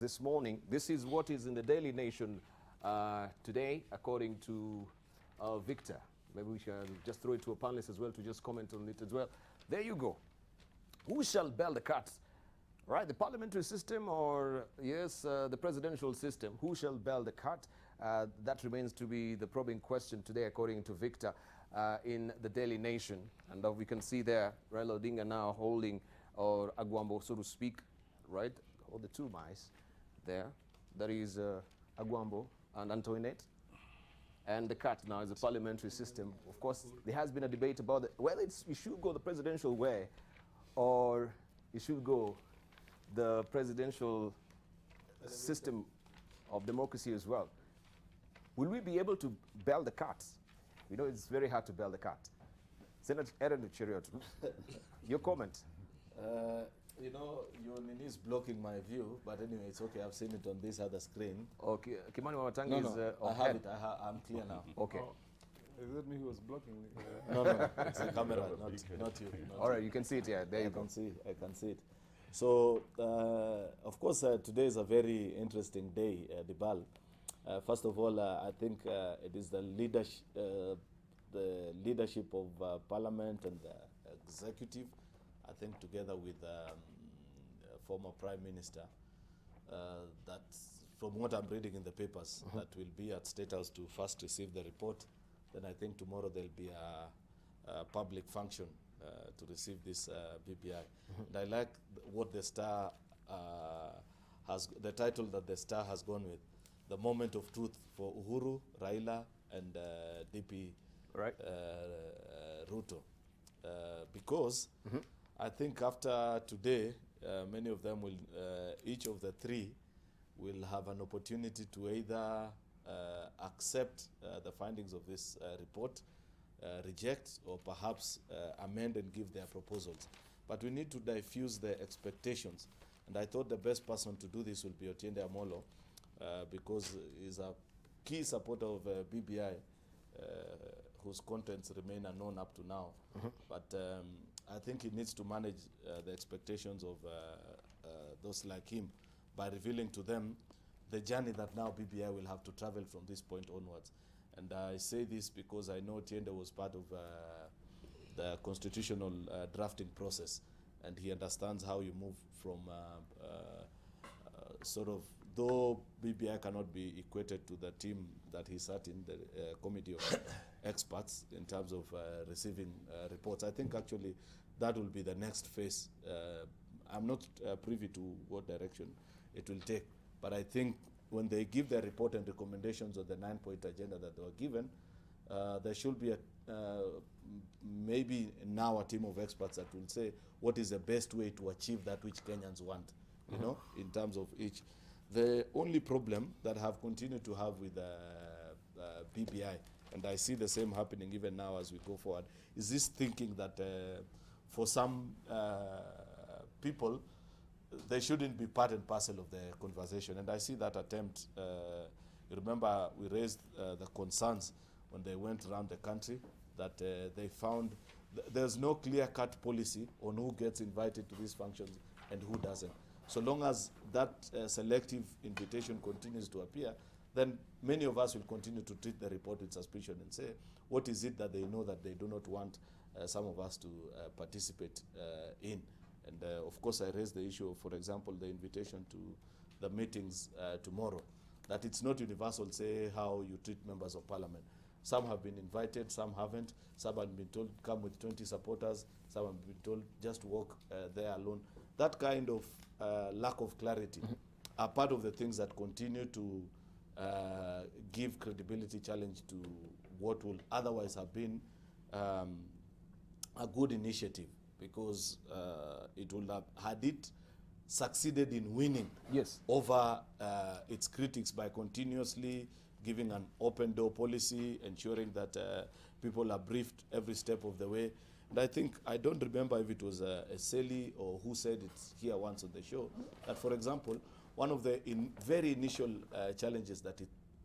this morning. This is what is in the Daily Nation today, according to Victor. Maybe we shall just throw it to a panelist as well to just comment on it as well. There you go. Who shall bell the cats? Right, the parliamentary system or, yes, the presidential system? Who shall bell the cat? That remains to be the probing question today, according to Victor, in the Daily Nation. And we can see there, Raila Odinga now holding, or Agwambo, so to speak, right? All the two mice there. There is Agwambo and Antoinette. And the cat now is the parliamentary system. Of course, there has been a debate about whether it should go the presidential way or it should go the presidential system of democracy as well. Will we be able to bell the cat? We know it's very hard to bell the cat. Senator Cheruiyot, your comment? You know, your nini is blocking my view, but anyway, it's okay. I've seen it on this other screen. Okay, Kimani Wamatanga No, is I have it. I'm clear now. Okay. Oh, is it me who was blocking me? No, it's the camera, not you. All right, you can see it here. There you go. I can see it. So, of course, today is a very interesting day, Dibal. First of all, I think it is the leadership of Parliament and the executive, I think together with former Prime Minister, that from what I'm reading in the papers, that will be at State House to first receive the report. Then I think tomorrow there'll be a public function to receive this BBI. And I like what the Star the title that the Star has gone with, the moment of truth for Uhuru, Raila, and DP Right. Ruto. Because I think after today, many of them will, each of the three will have an opportunity to either accept the findings of this report, reject, or perhaps amend and give their proposals. But we need to diffuse the expectations. And I thought the best person to do this will be Otiende Amolo, because he's a key supporter of BBI, whose contents remain unknown up to now. But I think he needs to manage the expectations of those like him by revealing to them the journey that now BBI will have to travel from this point onwards. And I say this because I know Tiende was part of the constitutional drafting process, and he understands how you move from sort of, though BBI cannot be equated to the team that he sat in, the committee of experts in terms of receiving reports. I think actually that will be the next phase. I'm not privy to what direction it will take, but I think when they give their report and recommendations on the 9-point agenda that they were given, there should be maybe now a team of experts that will say what is the best way to achieve that which Kenyans want, you know, in terms of each. The only problem that I have continued to have with BBI, and I see the same happening even now as we go forward, is this thinking that for some people, they shouldn't be part and parcel of the conversation. And I see that attempt. You remember we raised the concerns when they went around the country that they found there's no clear-cut policy on who gets invited to these functions and who doesn't. So long as that selective invitation continues to appear, then many of us will continue to treat the report with suspicion and say, what is it that they know that they do not want some of us to participate in? And of course, I raised the issue of, for example, the invitation to the meetings tomorrow, that it's not universal, say, how you treat members of parliament. Some have been invited, some haven't. Some have been told, come with 20 supporters. Some have been told, just walk there alone. That kind of lack of clarity are part of the things that continue to give credibility challenge to what will otherwise have been a good initiative, because it would have, had it succeeded in winning over its critics by continuously giving an open door policy, ensuring that people are briefed every step of the way. And I think, I don't remember if it was Sally or who said it here once on the show, that, for example, one of the very initial challenges that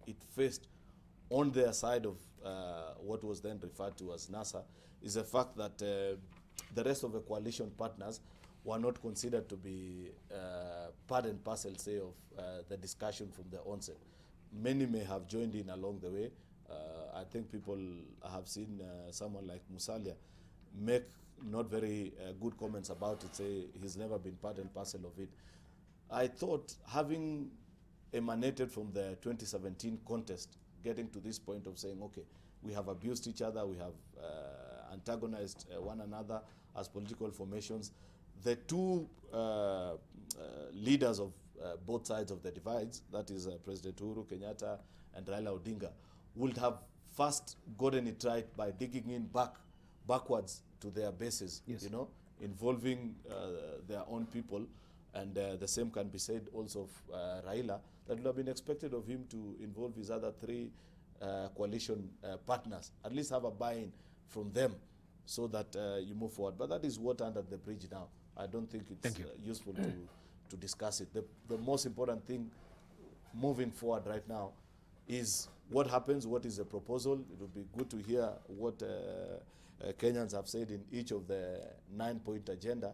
it faced on their side of what was then referred to as NASA is the fact that the rest of the coalition partners were not considered to be part and parcel, say, of the discussion from the onset. Many may have joined in along the way. I think people have seen someone like Musalia make not very good comments about it, say he's never been part and parcel of it. I thought, having emanated from the 2017 contest, getting to this point of saying, okay, we have abused each other, we have antagonized one another as political formations. The two leaders of both sides of the divides, that is President Uhuru Kenyatta and Raila Odinga, would have first gotten it right by digging in backwards to their bases, Yes. you know, involving their own people. And the same can be said also of Raila, that would have been expected of him to involve his other three coalition partners, at least have a buy-in from them so that you move forward. But that is water under the bridge now. I don't think it's useful to discuss it. The most important thing moving forward right now is what happens, what is the proposal. It would be good to hear what Kenyans have said in each of the 9-point agenda,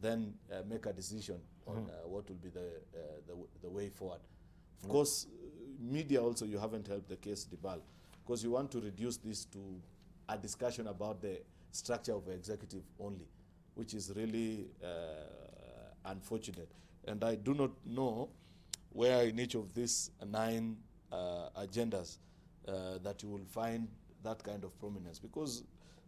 then make a decision on what will be the way forward. Of course, media also, you haven't helped the case Dibal, because you want to reduce this to a discussion about the structure of the executive only, which is really unfortunate. And I do not know where in each of these 9 agendas that you will find that kind of prominence, because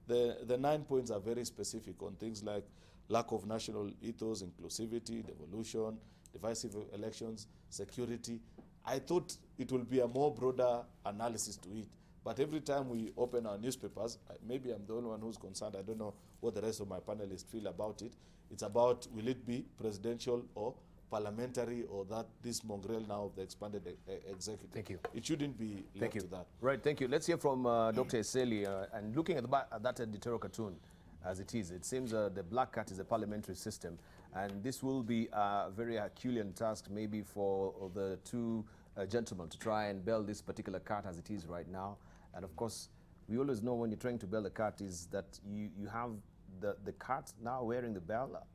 the 9 points are very specific on things like lack of national ethos, inclusivity, devolution, divisive elections, security. I thought it will be a more broader analysis to it. But every time we open our newspapers, maybe I'm the only one who's concerned, I don't know what the rest of my panelists feel about it. It's about, will it be presidential or parliamentary, or that this mongrel now of the expanded executive? Thank you. It shouldn't be left to that. Right, thank you. Let's hear from Dr. Eseli. And looking at that editorial cartoon as it is, it seems the black cat is a parliamentary system. And this will be a very Herculean task maybe for the two gentlemen to try and bell this particular cat as it is right now. And of course, we always know when you're trying to bell the cat is that you have the cat now wearing the bell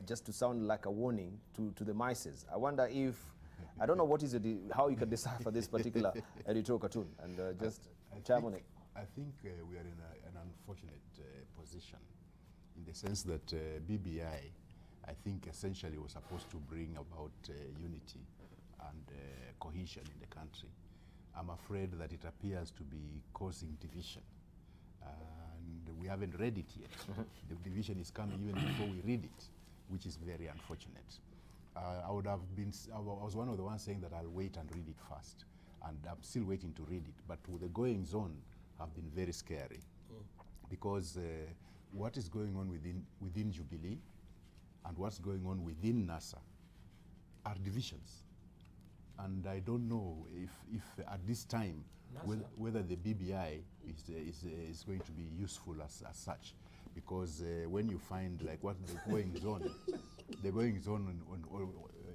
just to sound like a warning to the mices. I wonder if, I don't know what is it, how you can decipher this particular editorial cartoon, and just chime on it. I think we are in an unfortunate position, in the sense that BBI, I think essentially was supposed to bring about unity and cohesion in the country. I'm afraid that it appears to be causing division. And we haven't read it yet. The division is coming even before we read it, which is very unfortunate. I was one of the ones saying that I'll wait and read it first. And I'm still waiting to read it. But the goings on have been very scary. Because what is going on within Jubilee and what's going on within NASA are divisions. And I don't know if at this time whether the BBI is going to be useful as such, because when you find like what the goings on,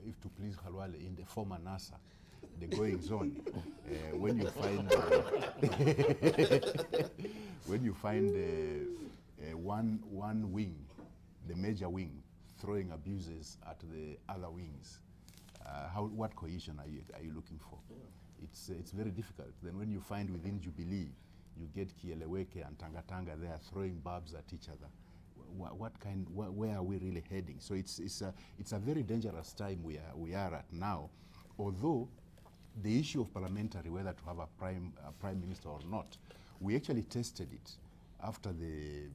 if to please Halwale, in the former NASA, the goings on, when you find one wing, the major wing, throwing abuses at the other wings. What cohesion are you looking for? Yeah. It's very difficult. Then when you find within Jubilee, you get Kieleweke and Tangatanga there throwing barbs at each other. Where are we really heading? So it's a very dangerous time we are at now. Although the issue of parliamentary, whether to have a prime minister or not, we actually tested it after the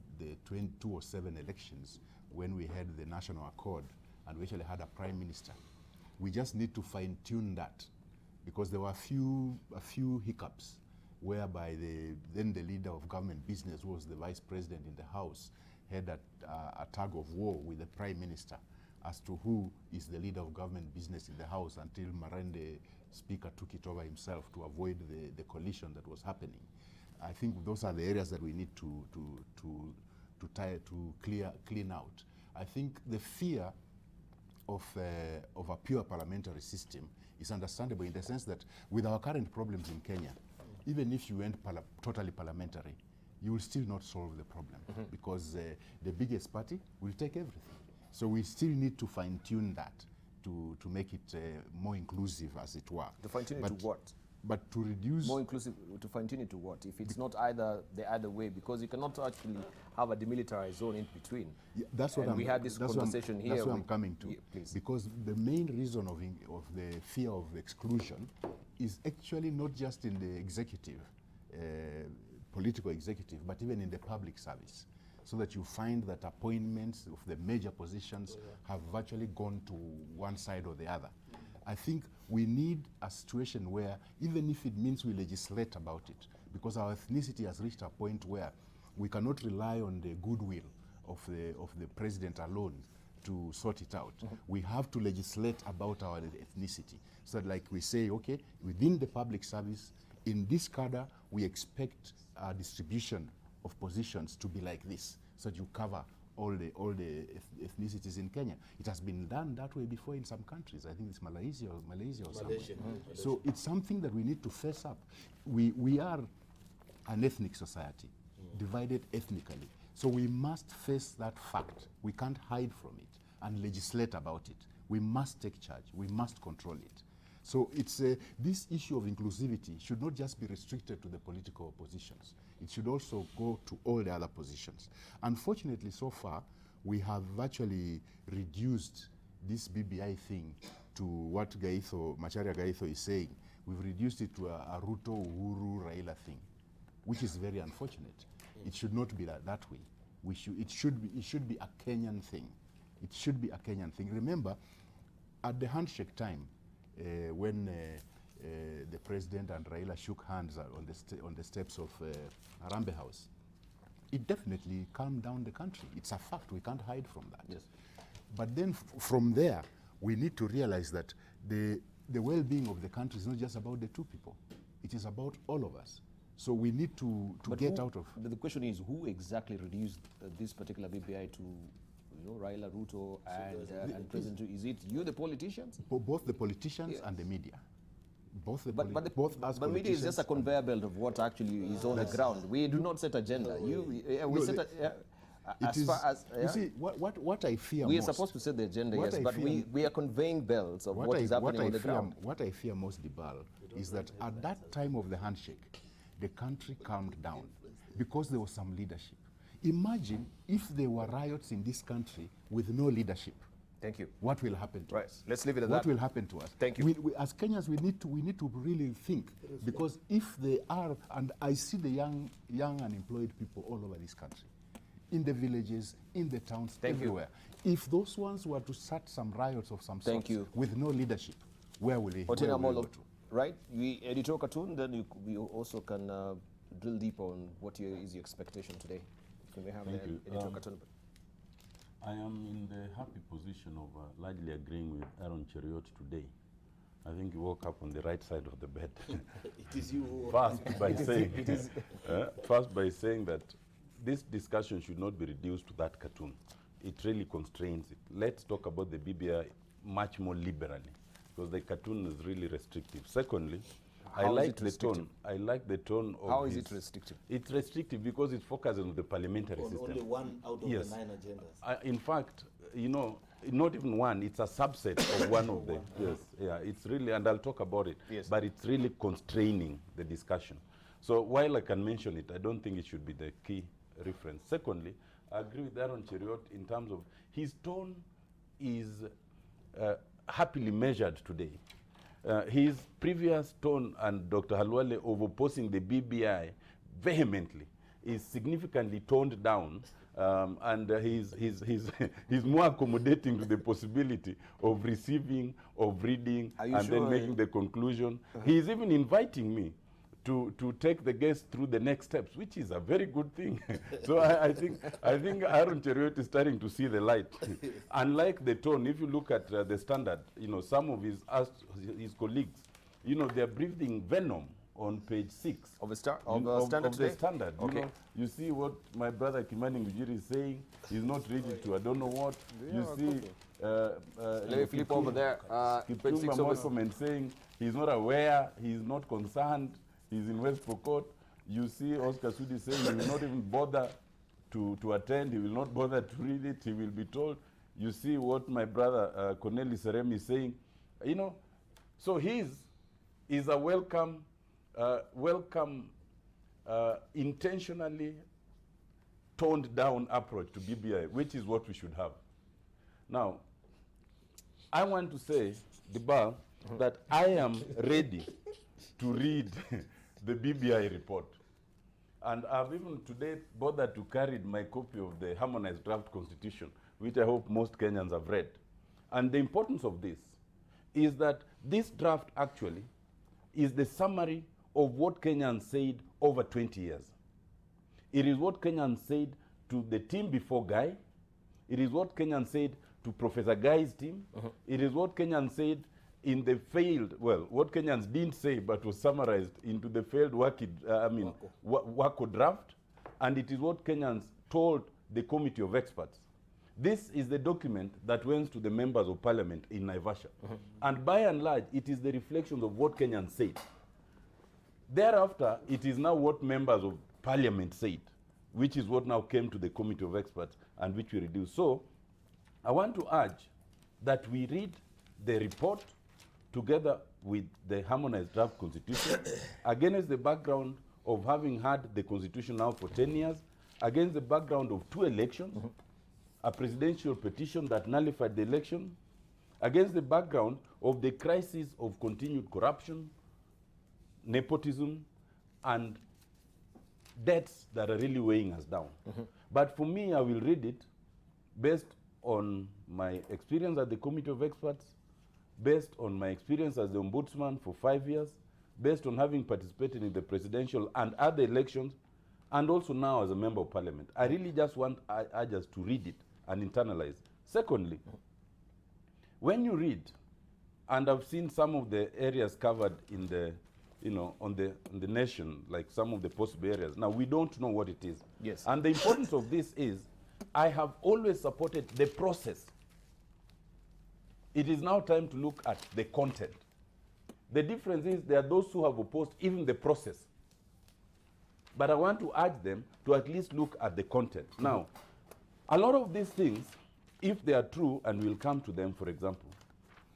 2007 elections, when we had the National Accord and we actually had a prime minister. We just need to fine-tune that, because there were a few hiccups whereby then the leader of government business, who was the vice president in the House, had a tug of war with the prime minister as to who is the leader of government business in the House, until Marende speaker took it over himself to avoid the collision that was happening. I think those are the areas that we need to clean out. I think the fear of a pure parliamentary system is understandable, in the sense that with our current problems in Kenya, even if you went totally parliamentary, you will still not solve the problem, because the biggest party will take everything. So we still need to fine-tune that to make it more inclusive, as it were. To fine-tune it to what? But to reduce... More inclusive, to fine-tune it to what? If it's not either the other way, because you cannot actually have a demilitarized zone in between. Yeah, that's what we had this conversation here. That's what I'm coming to. Yeah, please. Because the main reason of the fear of exclusion is actually not just in the executive, political executive, but even in the public service. So that you find that appointments of the major positions have virtually gone to one side or the other. I think we need a situation where, even if it means we legislate about it, because our ethnicity has reached a point where we cannot rely on the goodwill of the president alone to sort it out. We have to legislate about our ethnicity. So like we say, okay, within the public service, in this cadre, we expect a distribution of positions to be like this, so that you cover all the ethnicities in Kenya. It has been done that way before in some countries. I think it's Malaysia or somewhere. So it's something that we need to face up. We are an ethnic society, divided ethnically. So we must face that fact. We can't hide from it and legislate about it. We must take charge. We must control it. So it's this issue of inclusivity should not just be restricted to the political oppositions. It should also go to all the other positions. Unfortunately, so far, we have virtually reduced this BBI thing to what Macharia Gaitho is saying. We've reduced it to a Ruto, Uhuru, Raila thing, which is very unfortunate. It should not be that way. It should be a Kenyan thing. It should be a Kenyan thing. Remember, at the handshake time, when the president and Raila shook hands on the steps of Harambee House, it definitely calmed down the country. It's a fact. We can't hide from that. Yes. But then from there, we need to realize that the well-being of the country is not just about the two people. It is about all of us. So we need to get out of... The question is, who exactly reduced this particular BBI to, Raila, Ruto, and President? Is it you, the politicians? Both the politicians and the media. Both But media is just a conveyor belt of what actually is on the ground. We do not set agenda. You see, what I fear we most... are supposed to set the agenda, yes, but we are conveying belts of what is happening on the ground. What I fear most, Dibal, is that at that time of the handshake, the country calmed down because there was some leadership. Imagine if there were riots in this country with no leadership. Thank you. What will happen to us? Let's leave it at what that. What will happen to us? Thank you. We, as Kenyans, we need to really think, because if they are, and I see the young unemployed people all over this country, in the villages, in the towns, everywhere. If those ones were to start some riots of some sort with no leadership, where will they go to? Right? Editorial cartoon, then we also can drill deep on what is your expectation today. Can we have the editorial cartoon? I am in the happy position of largely agreeing with Aaron Cheruiyot today. I think he woke up on the right side of the bed. It is you. First by saying that this discussion should not be reduced to that cartoon. It really constrains it. Let's talk about the BBI much more liberally, because the cartoon is really restrictive. Secondly, I like the tone. I like the tone of... How is it restrictive? It's restrictive because it focuses on the parliamentary system. Only one out of the 9 agendas. In fact, not even one. It's a subset of one of them. Yes, yeah. It's really, and I'll talk about it. Yes. But it's really constraining the discussion. So while I can mention it, I don't think it should be the key reference. Secondly, I agree with Aaron Cheruiyot in terms of his tone is happily measured today. His previous tone and Dr. Halwale of opposing the BBI vehemently is significantly toned down, and he's more accommodating to the possibility of receiving, of reading, and then making the conclusion. He's even inviting me to take the guest through the next steps, which is a very good thing. So I think Aaron Cheruiyot is starting to see the light. Unlike the tone, if you look at the Standard, some of his colleagues, they're breathing venom on page 6 of the Standard today? The Standard. Okay. You see what my brother Kimani Mujiri is saying. He's not ready to I don't know what. You see. Let me flip over there. Page 6 of saying he's not aware, he's not concerned. He's in West Pokot. You see Oscar Sudi saying he will not even bother to attend. He will not bother to read it. He will be told. You see what my brother Cornelius Serem is saying. You know, so his is a welcome, intentionally toned down approach to BBI, which is what we should have. Now, I want to say, Diba, that I am ready to read the BBI report. And I've even today bothered to carry my copy of the harmonized draft constitution, which I hope most Kenyans have read. And the importance of this is that this draft actually is the summary of what Kenyans said over 20 years. It is what Kenyans said to the team before Guy. It is what Kenyans said to Professor Guy's team. It is what Kenyans said in the failed, well, what Kenyans didn't say but was summarized into the failed WACO draft. And it is what Kenyans told the committee of experts. This is the document that went to the members of parliament in Naivasha. And by and large, it is the reflections of what Kenyans said. Thereafter, it is now what members of parliament said, which is what now came to the committee of experts and which we reduced. So I want to urge that we read the report together with the harmonized draft constitution against the background of having had the constitution now for 10 years, against the background of 2 elections, a presidential petition that nullified the election, against the background of the crisis of continued corruption, nepotism, and debts that are really weighing us down. But for me, I will read it based on my experience at the committee of experts, based on my experience as the ombudsman for 5 years, based on having participated in the presidential and other elections, and also now as a member of parliament. I really just want urge us to read it and internalize. Secondly, when you read, and I've seen some of the areas covered in the, on the nation, like some of the possible areas. Now, we don't know what it is. Yes. And the importance of this is, I have always supported the process. It is now time to look at the content. The difference is there are those who have opposed even the process. But I want to urge them to at least look at the content. Now, a lot of these things, if they are true, and we'll come to them, for example,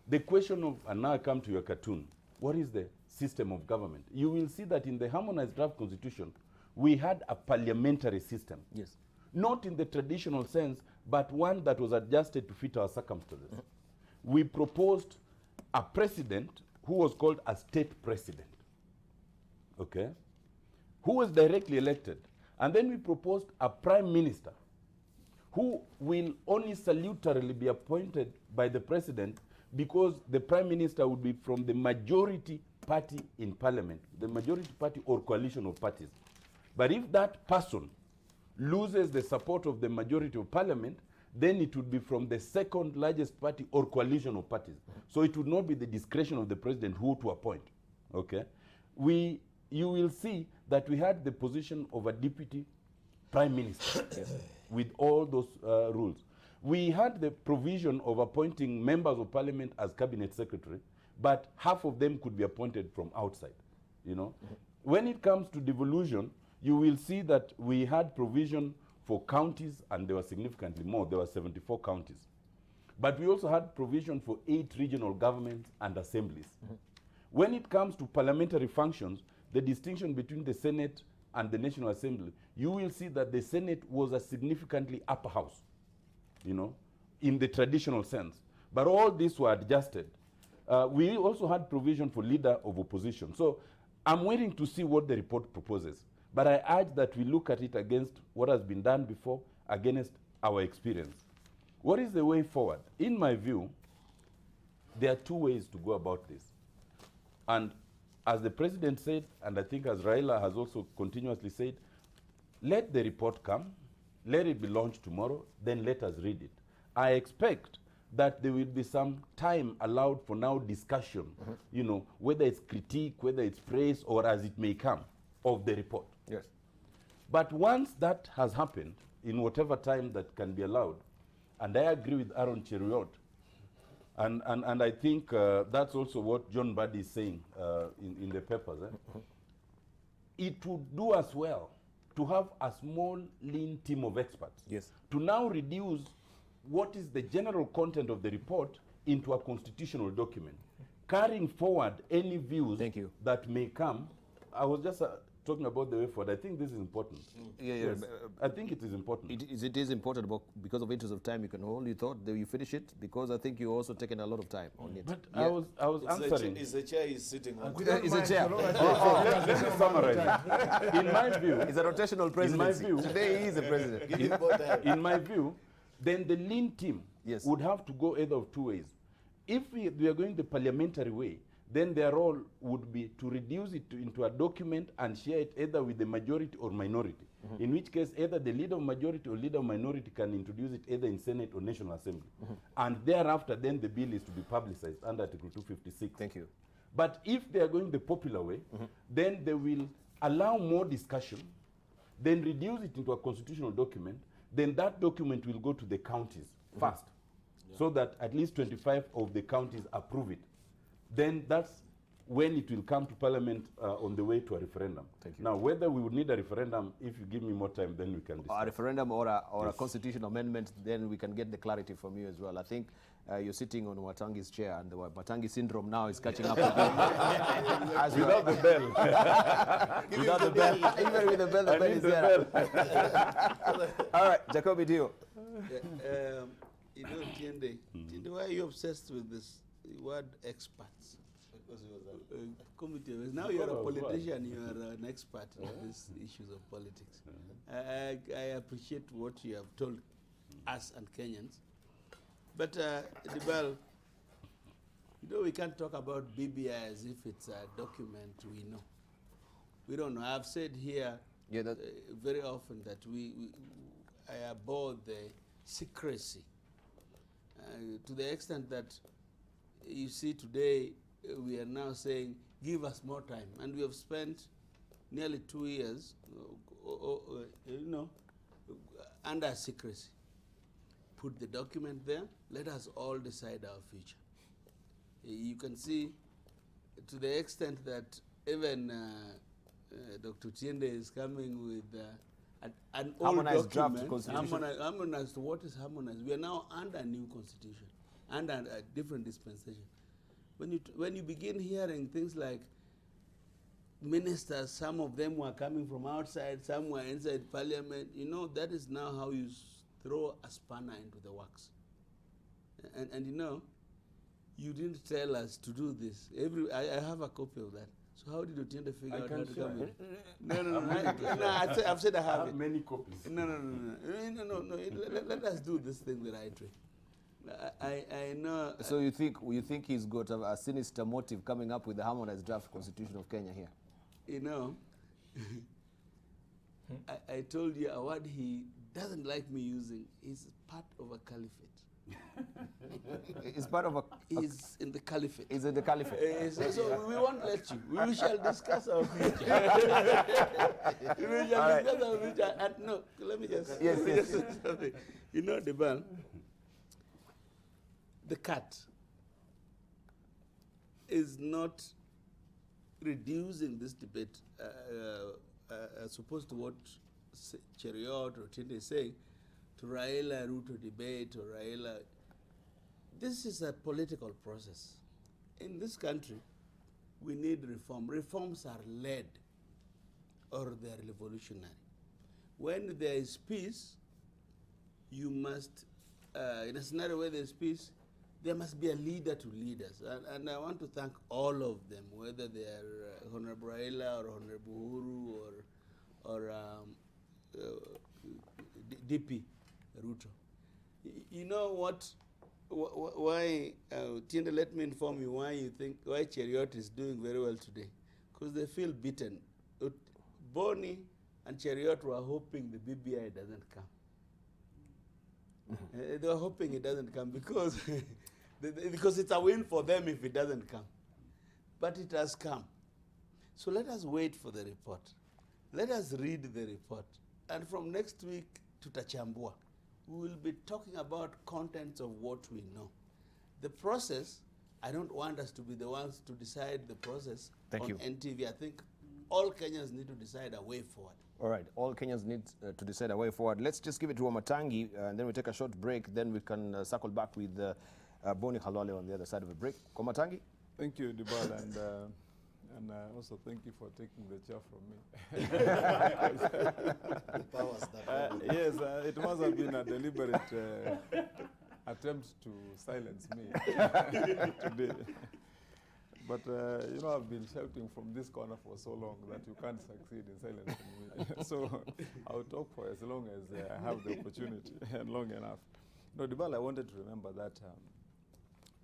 the question of, and now I come to your cartoon, what is the system of government? You will see that in the harmonized draft constitution, we had a parliamentary system. Yes. Not in the traditional sense, but one that was adjusted to fit our circumstances. We proposed a president who was called a state president, okay, who was directly elected. And then we proposed a prime minister who will only salutarily be appointed by the president because the prime minister would be from the majority party in parliament, the majority party or coalition of parties. But if that person loses the support of the majority of parliament, then it would be from the second largest party or coalition of parties. So it would not be the discretion of the president who to appoint. Okay? You will see that we had the position of a deputy prime minister with all those rules. We had the provision of appointing members of parliament as cabinet secretary, but half of them could be appointed from outside. When it comes to devolution, you will see that we had provision for counties, and there were significantly more. There were 74 counties. But we also had provision for 8 regional governments and assemblies. When it comes to parliamentary functions, the distinction between the Senate and the National Assembly, you will see that the Senate was a significantly upper house, in the traditional sense. But all these were adjusted. We also had provision for leader of opposition. So I'm waiting to see what the report proposes. But I urge that we look at it against what has been done before, against our experience. What is the way forward? In my view, there are 2 ways to go about this. And as the president said, and I think as Raila has also continuously said, let the report come, let it be launched tomorrow, then let us read it. I expect that there will be some time allowed for now discussion, whether it's critique, whether it's praise, or as it may come, of the report. Yes. But once that has happened, in whatever time that can be allowed, and I agree with Aaron Cheruiyot, and I think that's also what John Buddy is saying in the papers. It would do us well to have a small, lean team of experts. Yes. To now reduce what is the general content of the report into a constitutional document, carrying forward any views Thank you. that may come. I was just talking about the way forward. I think this is important. Yeah, Yes, I think it is important. It is important, but because of interest of time, you can hold your thought. Do you finish it? Because I think you're also taking a lot of time on it. But Yeah. I was answering. It's the chair he's sitting on. It's a chair. Let me summarize. In my view, It's a rotational presidency. view- Today he is the president. Give him both hands. in my view, then the lean team Yes. would have to go either of two ways. If we are going the parliamentary way, then their role would be to reduce it into a document and share it either with the majority or minority. In which case, either the leader of majority or leader of minority can introduce it either in Senate or National Assembly. And thereafter, then the bill is to be publicized under Article 256. Thank you. But if they are going the popular way, then they will allow more discussion, then reduce it into a constitutional document, then that document will go to the counties first, so that at least 25 of the counties approve it. Then that's when it will come to Parliament on the way to a referendum. Thank you. Now, whether we would need a referendum, if you give me more time, then we can A discuss. referendum or a constitutional amendment, then we can get the clarity from you as well. I think you're sitting on Watangi's chair, and the Watangi syndrome now is catching up with you. As well. Without the bell. Without the bell. Even with the bell, the I bell need is the there. bell. All right, Jacobi Dio. You know, Tiende, why are you obsessed with this word experts? Because he was Committee. Now you're a Because of what? politician, you are an expert in these issues of politics. I appreciate what you have told us and Kenyans. But, Dibal, you know, we can't talk about BBI as if it's a document we know. We don't know. I've said here Yeah, that, very often that I abhor the secrecy to the extent that you see today we are now saying give us more time, and we have spent nearly 2 years you know, under secrecy. Put the document there, let us all decide our future. You can see to the extent that even Dr. Tiende is coming with an old Harmonized draft document. constitution. Harmonized. What is harmonized? We are now under a new constitution, under a different dispensation. When you begin hearing things like ministers, some of them were coming from outside, some were inside parliament, you know, that is now how you throw a spanner into the works. And you know, you didn't tell us to do this. I have a copy of that. So how did Otiende figure out how to come in? No, I've said I I have have it. many copies. No. Let us do this thing the right way. I know. so you think he's got a sinister motive coming up with the harmonized draft constitution of Kenya here? You know, I told you a word he doesn't like me using. He's part of a caliphate. It's part of a. He's in the caliphate. Is it the caliphate? So we won't let you. We shall discuss our future. We shall All right. discuss our future. And no, let me just. Yes, let me yes. just say something. You know, Deban, the cat is not reducing this debate as opposed to what Cheruiyot or Tinde is saying, to Raila Ruto debate or Raila. This is a political process. In this country, we need reform. Reforms are led or they are revolutionary. When there is peace, you must, in a scenario where there is peace, there must be a leader to lead us. And I want to thank all of them, whether they are Honorable Raila or Honorable Uhuru or DP Ruto. You know what? Why, Tiende, let me inform you why Cheruiyot is doing very well today. Because they feel beaten. Boni and Cheruiyot were hoping the BBI doesn't come. They were hoping it doesn't come because it's a win for them if it doesn't come. But it has come. So let us wait for the report. Let us read the report. And from next week to Tachambua, we will be talking about contents of what we know. The process, I don't want us to be the ones to decide the process Thank on you. NTV. I think all Kenyans need to decide a way forward. All right, all Kenyans need to decide a way forward. Let's just give it to Wamatangi, and then we take a short break. Then we can circle back with Boni Khalwale on the other side of the break. Wamatangi? Thank you, Dibal, and also thank you for taking the chair from me. The powers that be. Yes, it must have been a deliberate attempt to silence me today. But you know, I've been shouting from this corner for so long that you can't succeed in silencing me. So I'll talk for as long as I have the opportunity and long enough. No, Dibal, I wanted to remember that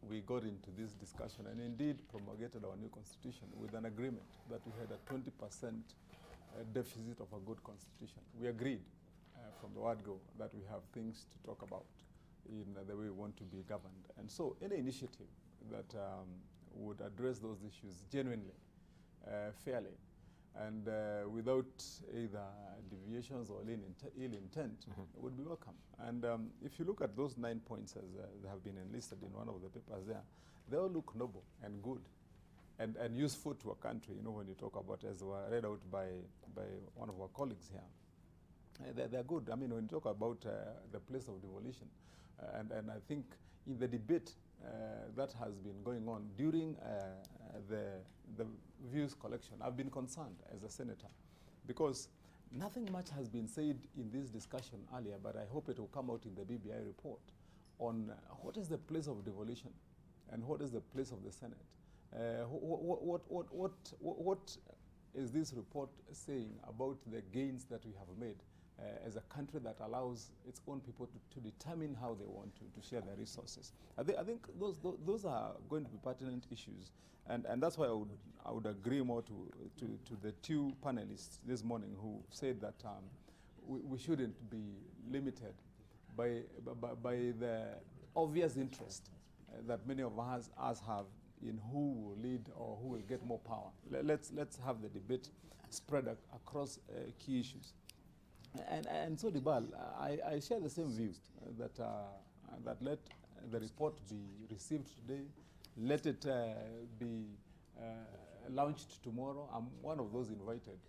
we got into this discussion and indeed promulgated our new constitution with an agreement that we had a 20% deficit of a good constitution. We agreed from the word go that we have things to talk about in the way we want to be governed. And so any initiative that would address those issues genuinely, fairly, and without either deviations or ill intent would be welcome. And if you look at those 9 points as they have been enlisted in one of the papers there, they all look noble and good and useful to a country, you know, when you talk about, as were read out by one of our colleagues here. They're good. I mean, when you talk about the place of devolution, and I think in the debate that has been going on during the views collection, I've been concerned as a senator because nothing much has been said in this discussion earlier, but I hope it will come out in the BBI report on what is the place of devolution and what is the place of the Senate. What is this report saying about the gains that we have made as a country that allows its own people to determine how they want to share their resources? I think those are going to be pertinent issues, and that's why I would agree more to the two panelists this morning who said that we shouldn't be limited by the obvious interest that many of us have in who will lead or who will get more power. Let's have the debate spread across key issues. And so, Dibal, I share the same view that let the report be received today, let it be launched tomorrow. I'm one of those invited,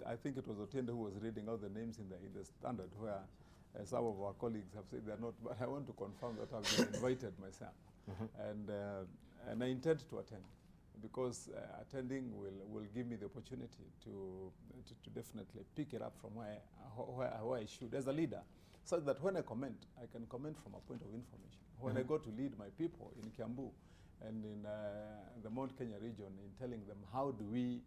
I think it was Otiende who was reading out the names in the Standard, where some of our colleagues have said they're not, but I want to confirm that I've been invited myself, and I intend to attend, because attending will give me the opportunity to definitely pick it up from where I should as a leader, so that when I comment, I can comment from a point of information. When I go to lead my people in Kiambu and in the Mount Kenya region, in telling them how do we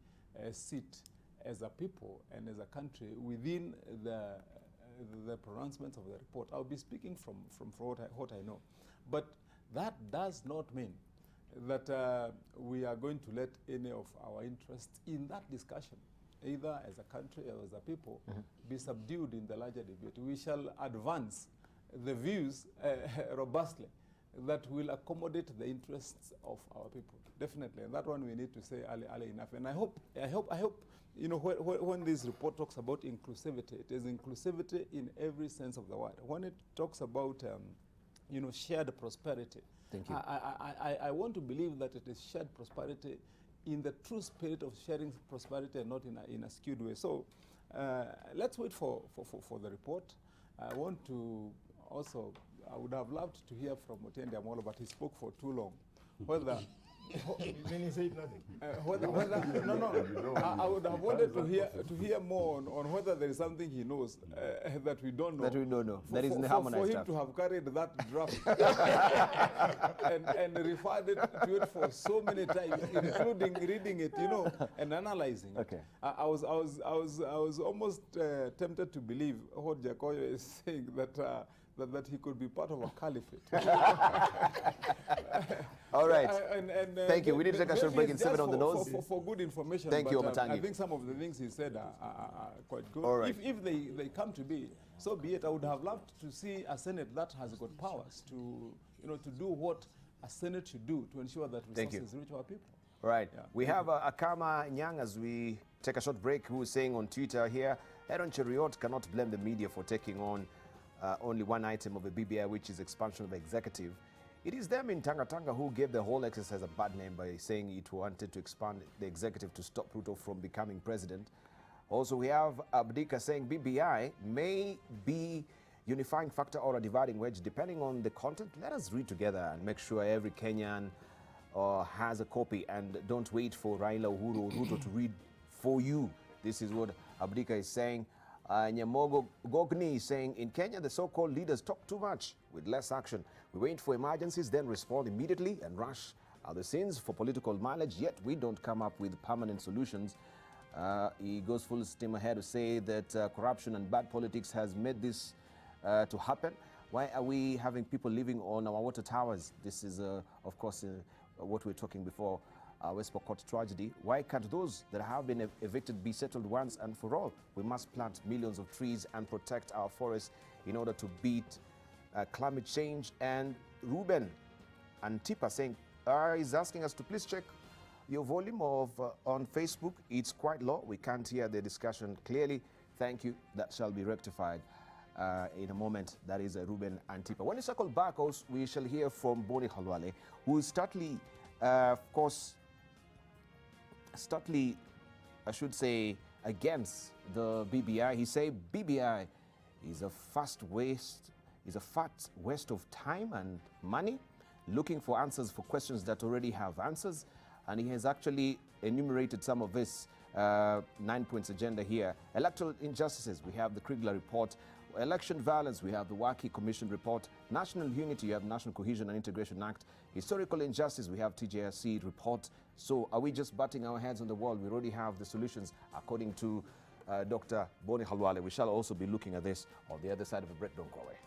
sit as a people and as a country within the pronouncements of the report, I'll be speaking from what I know. But that does not mean that we are going to let any of our interests in that discussion, either as a country or as a people, be subdued in the larger debate. We shall advance the views robustly that will accommodate the interests of our people, definitely. And that one we need to say early enough. And I hope, you know, when this report talks about inclusivity, it is inclusivity in every sense of the word. When it talks about, you know, shared prosperity, thank you. I want to believe that it is shared prosperity in the true spirit of sharing prosperity and not in a skewed way. So let's wait for the report. I want to also, I would have loved to hear from Otiende Amolo, but he spoke for too long. Whether Then he said nothing. I would have wanted to hear more on whether there is something he knows that we don't know. That we don't know. That is in the harmonized for him draft. to have carried that draft and referred to it for so many times, including reading it, you know, and analyzing it. Okay. I was almost tempted to believe what Jacoyo is saying, that he could be part of a caliphate. All right. Thank you. the- We need to take a short break in just 7 on the for- nose. For good information. Thank you, but, Omatangi. I think some of the things he said are quite good. All right. If they come to be, so be it. I would have loved to see a Senate that has got powers to, you know, to do what a Senate should do to ensure that Thank you. resources reach our people. Right. Yeah. We have Akama Nyang as we take a short break, who is saying on Twitter here, Aaron Cheruiyot cannot blame the media for taking on only one item of the BBI, which is expansion of the executive. It is them in Tanga Tanga who gave the whole exercise a bad name by saying it wanted to expand the executive to stop Ruto from becoming president. Also, we have Abdika saying BBI may be unifying factor or a dividing wedge depending on the content. Let us read together and make sure every Kenyan has a copy, and don't wait for Raila Uhuru or Ruto to read for you. This is what Abdika is saying. Nyamogo Gogni is saying, in Kenya, the so-called leaders talk too much with less action. We wait for emergencies, then respond immediately and rush the scenes for political mileage, yet we don't come up with permanent solutions. He goes full steam ahead to say that corruption and bad politics has made this to happen. Why are we having people living on our water towers? This is, of course, what we were talking before, West Pokot tragedy. Why can't those that have been evicted be settled once and for all? We must plant millions of trees and protect our forests in order to beat climate change. And Ruben Antipa saying, is asking us to please check your volume of on Facebook. It's quite low. We can't hear the discussion clearly. Thank you. That shall be rectified in a moment. That is Ruben Antipa. When we circle back, also, we shall hear from Boni Khalwale, who is stoutly, of course, stoutly, I should say, against the BBI. He say BBI is a fat waste of time and money, looking for answers for questions that already have answers. And he has actually enumerated some of this 9 points agenda here. Electoral injustices, we have the Kriegler report. Election violence, we have the Waki Commission report. National unity, you have National Cohesion and Integration Act. Historical injustice, we have TJRC report. So are we just batting our heads on the wall? We already have the solutions, according to Dr. Boni Khalwale. We shall also be looking at this on the other side of the break. Don't go away.